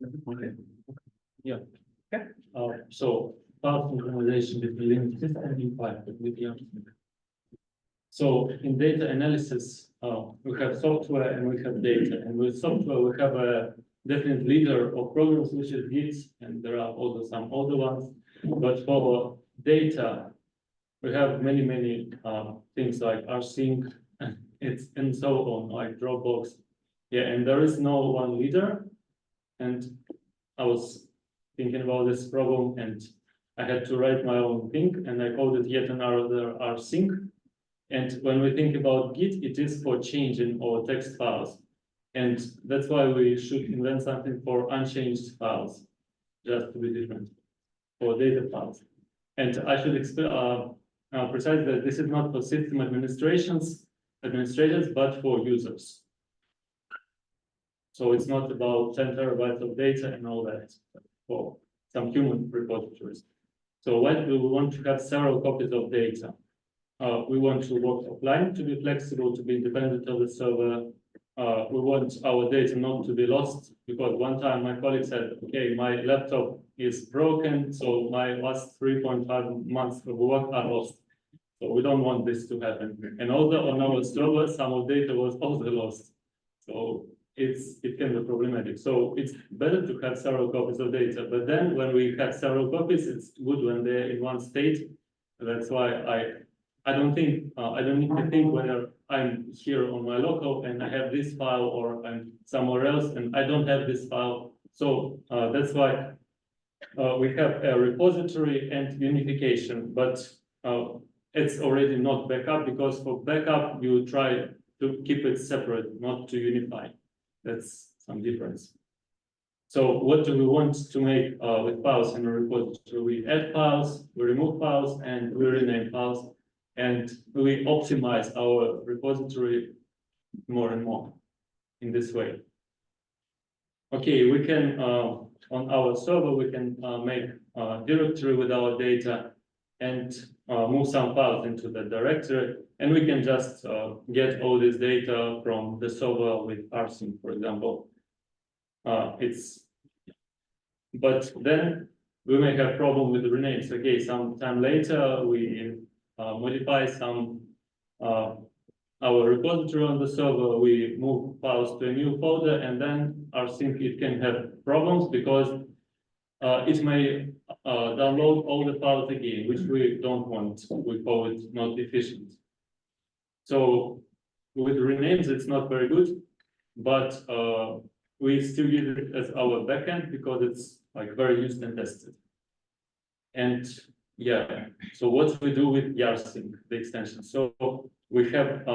Okay. Yeah. Okay. So file synchronization between Linux system and PyHEP with YARsync. So in data analysis, we have software and we have data. And with software, we have a definite leader of programs, which is Git, and there are also some other ones. But for data, we have many things like rsync, and so on, like Dropbox. Yeah, and there is no one leader. And I was thinking about this problem, and I had to write my own thing, and I coded yet another Rsync. And when we think about Git, it is for changing our text files. And that's why we should invent something for unchanged files, just to be different, for data files. And I should precise that this is not for system administrators, but for users. So it's not about 10 terabytes of data and all that for some human repositories. So what we want to have several copies of data. We want to work offline, to be flexible, to be independent of the server. We want our data not to be lost, because one time my colleague said, okay, my laptop is broken, so my last 3.5 months of work are lost. So we don't want this to happen. And also on our server, some of data was also lost. So it can be problematic. So it's better to have several copies of data. But then when we have several copies, it's good when they're in one state. That's why I don't need to think whether I'm here on my local and I have this file, or I'm somewhere else and I don't have this file. So that's why we have a repository and unification, but it's already not backup, because for backup you try to keep it separate, not to unify. That's some difference. So what do we want to make with files in a repository? We add files, we remove files, and we rename files. And we optimize our repository more and more in this way. Okay, we can, on our server, we can make a directory with our data and move some files into the directory. And we can just get all this data from the server with rsync, for example. But then we may have problem with the renames. Okay, sometime later, we modify some our repository on the server, we move files to a new folder, and then rsync, it can have problems because it may download all the files again, which we don't want. We call it not efficient. So with renames, it's not very good, but we still use it as our backend because it's like very used and tested. And yeah, so what we do with YARsync, the extension. So we have,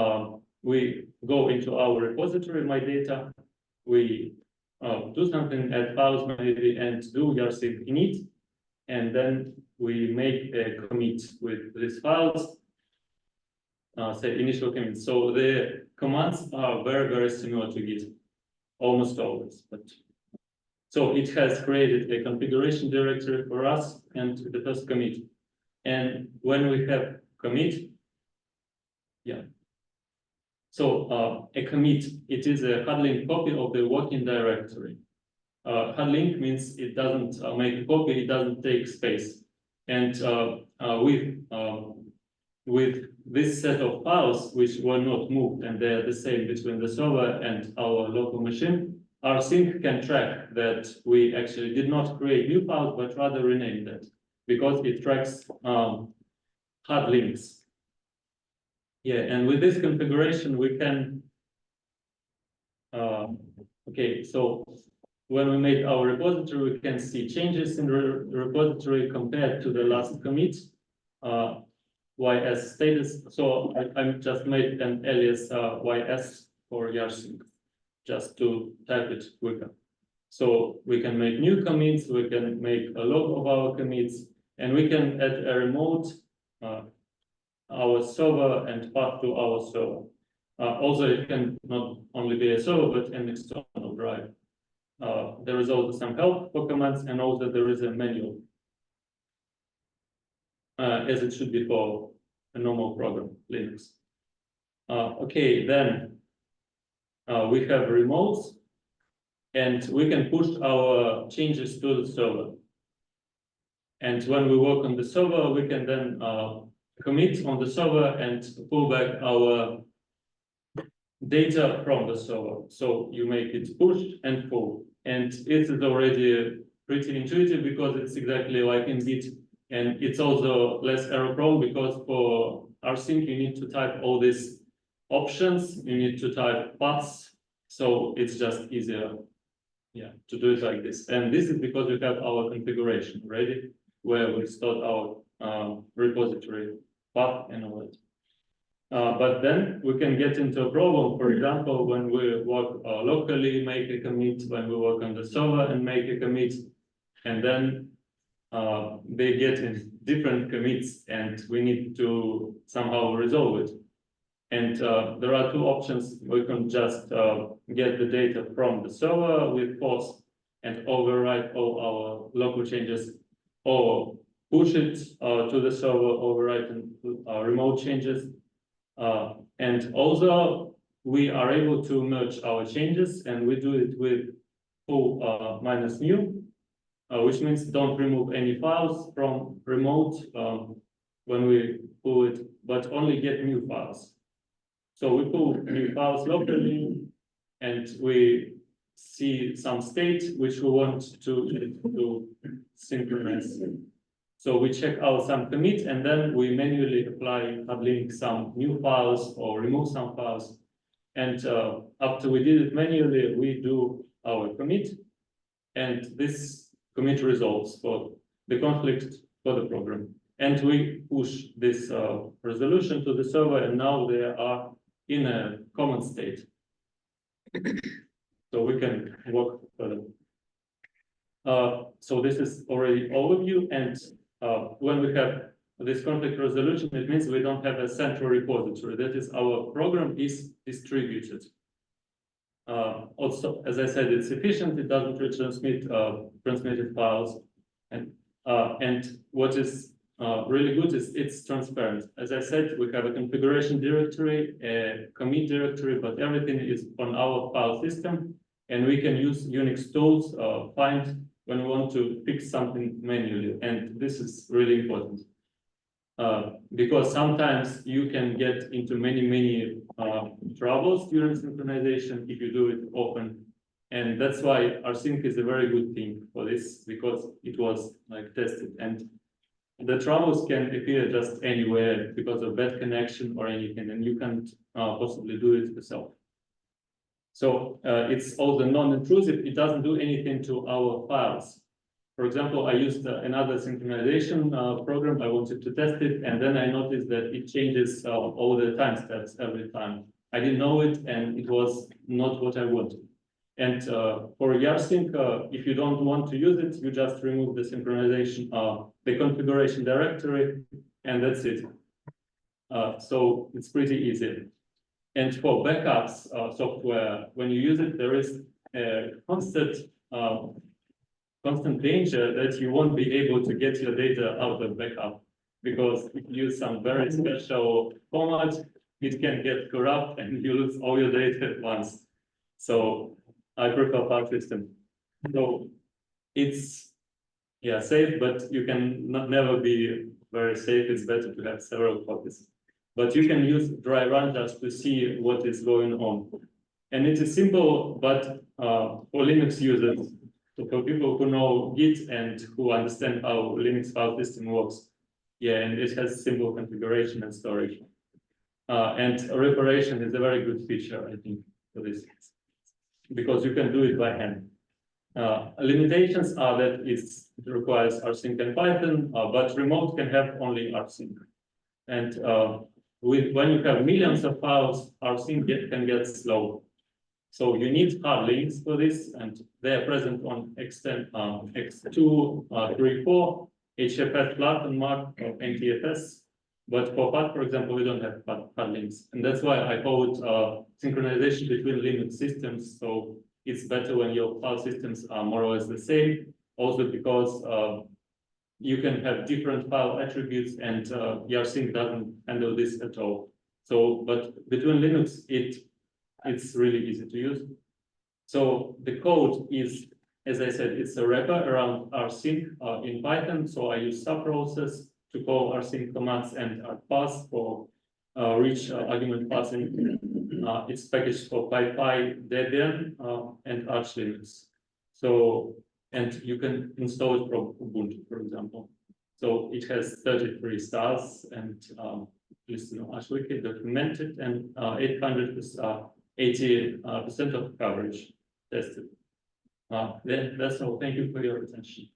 we go into our repository, my data, we do something, add files maybe, and do YARsync init, and then we make a commit with these files, say initial commit. So the commands are very similar to Git, almost always. But so it has created a configuration directory for us and the first commit. And when we have commit, yeah. So a commit, it is a hard link copy of the working directory. Hard link means it doesn't make a copy, it doesn't take space. And with this set of files, which were not moved, and they're the same between the server and our local machine, rsync can track that we actually did not create new files, but rather rename that, because it tracks hard links. Yeah, and with this configuration, we can, okay, so when we made our repository, we can see changes in the repository compared to the last commit, YS status. So I just made an alias YS for YARsync, just to type it quicker. So we can make new commits, we can make a log of our commits, and we can add a remote our server and path to our server. Also, it can not only be a server, but an external drive. There is also some help for commands, and also there is a manual, as it should be for a normal program, Linux. Okay, then we have remotes, and we can push our changes to the server. And when we work on the server, we can then commit on the server and pull back our data from the server. So you make it push and pull. And it is already pretty intuitive because it's exactly like in Git. And it's also less error prone because for Rsync, you need to type all these options. You need to type paths. So it's just easier, yeah, to do it like this. And this is because we have our configuration ready, where we start our repository path and all that. But then we can get into a problem, for example, when we work locally, make a commit, when we work on the server and make a commit, and then they get in different commits and we need to somehow resolve it. And there are two options. We can just get the data from the server with force and overwrite all our local changes, or push it to the server, overwrite remote changes. And also we are able to merge our changes, and we do it with pull minus new, which means don't remove any files from remote when we pull it, but only get new files. So we pull new files locally, and we see some state which we want to synchronize. So we check out some commit, and then we manually apply uplink some new files or remove some files. And after we did it manually, we do our commit, and this commit resolves for the conflict for the program. And we push this resolution to the server, and now they are in a common state. So we can work further. So this is already overview, and when we have this conflict resolution, it means we don't have a central repository. That is, our program is distributed. Also, as I said, it's efficient. It doesn't retransmit transmitted files, and what is really good is it's transparent. As I said, we have a configuration directory, a commit directory, but everything is on our file system, and we can use Unix tools, find when we want to fix something manually. And this is really important because sometimes you can get into many troubles during synchronization if you do it often. And that's why Rsync is a very good thing for this, because it was like tested. And the troubles can appear just anywhere because of bad connection or anything, and you can't possibly do it yourself. So it's also non-intrusive. It doesn't do anything to our files. For example, I used another synchronization program. I wanted to test it, and then I noticed that it changes all the time steps every time. I didn't know it, and it was not what I wanted. And for YARsync, if you don't want to use it, you just remove the synchronization, the configuration directory, and that's it. So it's pretty easy. And for backups software, when you use it, there is a constant danger that you won't be able to get your data out of backup, because if you use some very special format, it can get corrupt and you lose all your data at once. So I prefer file system. So it's safe, but you can never be very safe. It's better to have several copies. But you can use dry run just to see what is going on. And it is simple, but for Linux users, so for people who know Git and who understand how Linux file system works, and it has simple configuration and storage. And reparation is a very good feature, I think, for this, because you can do it by hand. Limitations are that it requires Rsync and Python, but remote can have only Rsync. And when you have millions of files, Rsync can get slow. So you need hard links for this, and they are present on X2, 3, 4, HFS Platinum Mark or NTFS. But for PAT, for example, we don't have hard links. And that's why I call it synchronization between Linux systems. So it's better when your file systems are more or less the same. Also because you can have different file attributes, and YARsync doesn't handle this at all. So, but between Linux, it's really easy to use. So the code is, as I said, it's a wrapper around rsync in Python. So I use subprocess to call rsync commands and argparse for rich argument parsing. It's packaged for PyHEP.dev and Arch Linux. So, and you can install it from Ubuntu, for example. So it has 33 stars and listed on Arch Wiki, documented, and 80% of coverage tested. That's all. Thank you for your attention.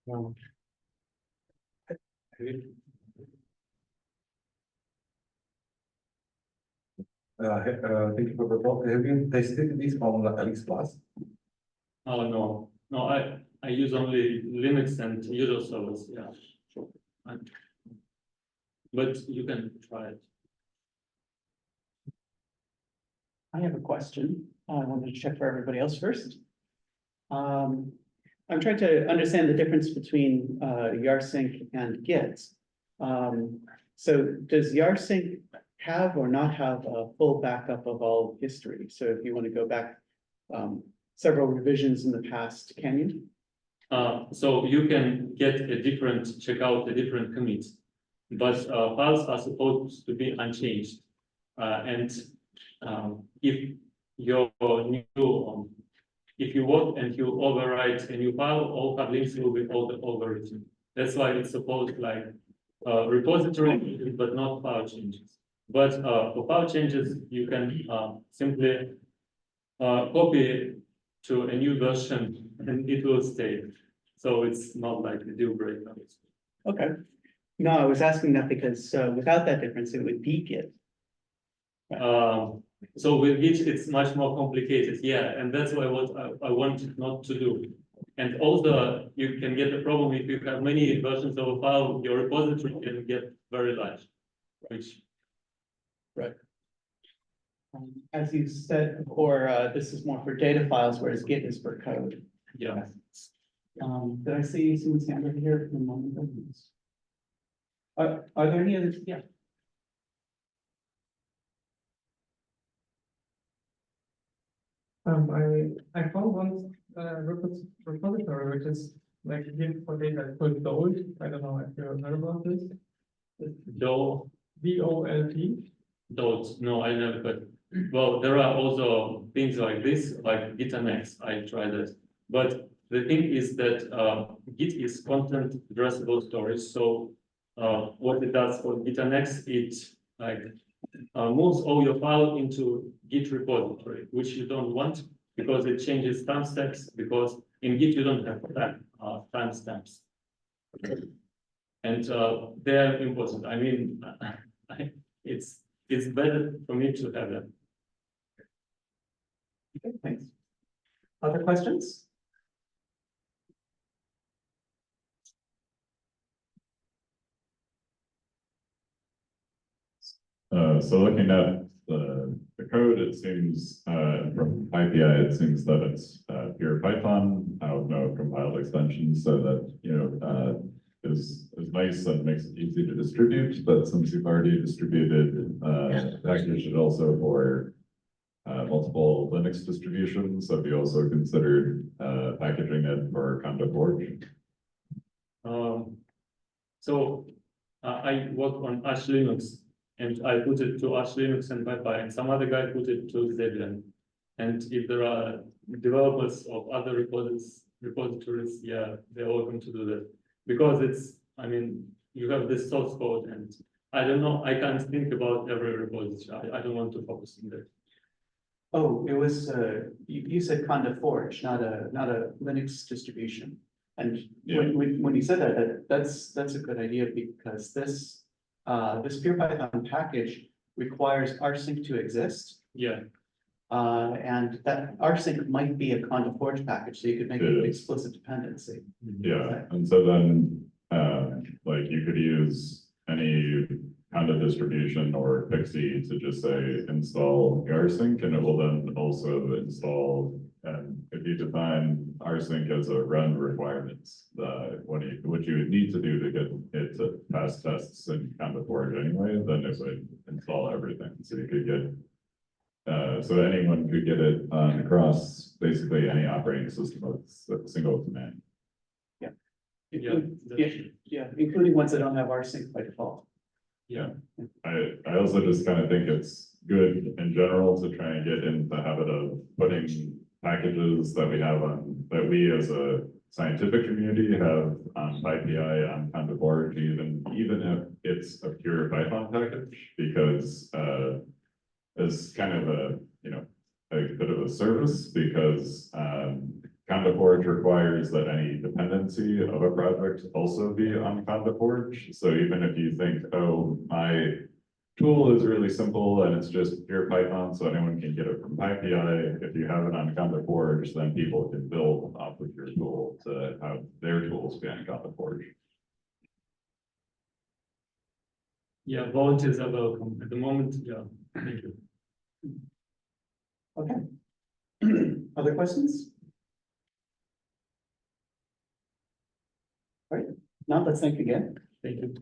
Thank you for the talk. Have you tested this on Alex Plus? Oh no, I use only Linux and user servers. Yeah, sure. But you can try it. I have a question. I wanted to check for everybody else first. I'm trying to understand the difference between YARsync and Git. So does YARsync have or not have a full backup of all history? So if you want to go back several revisions in the past, can you? So you can check out a different commit, but files are supposed to be unchanged. And if your new, if you work and you overwrite a new file, all hard links will be overwritten. That's why it's supposed like repository, but not file changes. But for file changes, you can simply copy to a new version and it will stay. So it's not like a deal breaker. Okay. No, I was asking that because without that difference, it would be Git. So with Git, it's much more complicated. Yeah, and that's why what I wanted not to do. And also, you can get a problem if you have many versions of a file, your repository can get very large, which. Right. As you said before, this is more for data files, whereas Git is for code. Yeah. Did I see someone's hand over here? Are there any others? Yeah. I found one repository which is like Git for data called DOLT. I don't know if you heard about this. DOLT. DOLT. DOLT. No, I never heard. Well, there are also things like this, like GitAnnex. I tried it, but the thing is that Git is content addressable storage. So what it does for GitAnnex, it like moves all your file into Git repository, which you don't want because it changes timestamps. Because in Git you don't have timestamps, and they're important. I mean, it's better for me to have them. Okay, thanks. Other questions? So looking at the code, it seems from PyPI, it seems that it's pure Python. I don't know compiled extensions, so that is nice and makes it easy to distribute. But since you've already distributed packaged it also for multiple Linux distributions, have you also considered packaging it for Conda Forge? So I work on Arch Linux. And I put it to Arch Linux and PyPI, and some other guy put it to Debian. And if there are developers of other repositories, yeah, they're welcome to do that. Because it's, I mean, you have this source code, and I don't know, I can't think about every repository. I don't want to focus on that. Oh, it was you said Conda Forge, not a Linux distribution. And Yeah. when you said that, that's a good idea because this pure Python package requires rsync to exist. Yeah. And that rsync might be a Conda Forge package, so you could make it an explicit dependency. Yeah, and so then like you could use any Conda distribution or Pixie to just say install YARsync, and it will then also install. And if you define rsync as a run requirements, what you would need to do to get it to pass tests in Conda Forge anyway, then it would install everything. So you could get, so anyone could get it across basically any operating system with a single command. Yeah, Yeah, including ones that don't have rsync by default. Yeah, I also just kind of think it's good in general to try and get in the habit of putting packages that we have on, that we as a scientific community have on PyPI, on Conda Forge, even if it's a pure Python package, because as kind of a, you know, a bit of a service, because Conda Forge requires that any dependency of a project also be on Conda Forge. So even if you think, oh, my tool is really simple and it's just pure Python, so anyone can get it from PyPI, if you have it on Conda Forge, then people can build off of your tool to have their tools be on Conda Forge. Yeah, volunteers are welcome. At the moment, yeah, thank you. Okay. Other questions? All right, now let's think again. Thank you.